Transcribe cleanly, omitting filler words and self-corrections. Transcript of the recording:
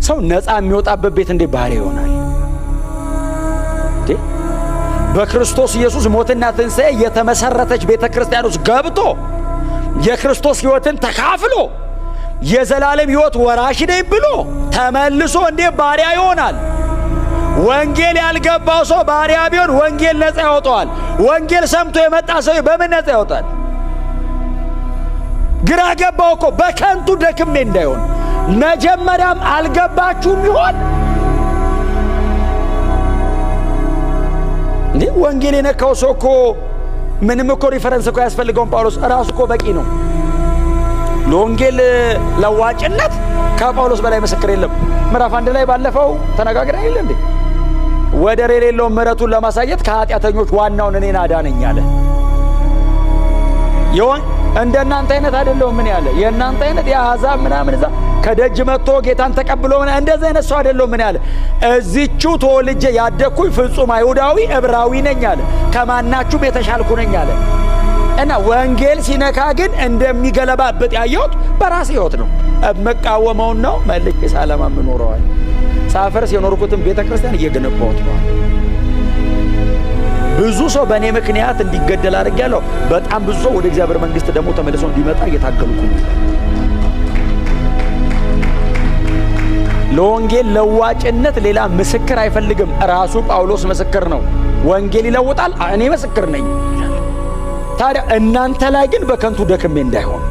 ሰው ነፃ የሚወጣበት ቤት እንዴ ባሪያ ይሆናል? በክርስቶስ ኢየሱስ ሞትና ትንሣኤ የተመሰረተች ቤተክርስቲያን ውስጥ ገብቶ የክርስቶስ ሕይወትን ተካፍሎ የዘላለም ሕይወት ወራሽ ነኝ ብሎ ተመልሶ እንዴ ባሪያ ይሆናል? ወንጌል ያልገባው ሰው ባሪያ ቢሆን ወንጌል ነፃ ያወጣዋል። ወንጌል ሰምቶ የመጣ ሰው በምን ነፃ ያወጣል? ግራ ገባው እኮ በከንቱ ደክሜ እንዳይሆን መጀመሪያም አልገባችሁም ይሆን እንዴ? ወንጌል የነካው ሰው እኮ ምንም እኮ ሪፈረንስ እኮ ያስፈልገውን ጳውሎስ ራሱ እኮ በቂ ነው። ለወንጌል ለዋጭነት ከጳውሎስ በላይ ምስክር የለም። ምዕራፍ 1 ላይ ባለፈው ተነጋግረን የለ እንዴ? ወደር የሌለው ምሕረቱን ለማሳየት ከኃጢአተኞች ዋናውን እኔን አዳነኝ አለ። እንደናንተ አይነት አይደለሁም ምን ያለ የእናንተ አይነት የአሕዛብ ምናምን እዛ ከደጅ መጥቶ ጌታን ተቀብሎ እንደዚህ አይነት ሰው አይደለሁም ምን ያለ እዚቹ ተወልጄ ያደግኩኝ ፍጹም አይሁዳዊ ዕብራዊ ነኝ አለ። ከማናችሁም የተሻልኩ ነኝ አለ። እና ወንጌል ሲነካ ግን እንደሚገለባበት ያየሁት በራሴ ሕይወት ነው። መቃወመውን ነው መልሼ ሳለማ ምኖረዋል። ሳፈርስ የኖርኩትን ቤተ ክርስቲያን እየገነባሁት ነው። ብዙ ሰው በእኔ ምክንያት እንዲገደል አድርጌያለሁ። በጣም ብዙ ሰው ወደ እግዚአብሔር መንግሥት ደግሞ ተመልሶ እንዲመጣ እየታገልኩ ነው። ለወንጌል ለዋጭነት ሌላ ምስክር አይፈልግም። ራሱ ጳውሎስ ምስክር ነው። ወንጌል ይለውጣል፣ እኔ ምስክር ነኝ። ታዲያ እናንተ ላይ ግን በከንቱ ደክሜ እንዳይሆን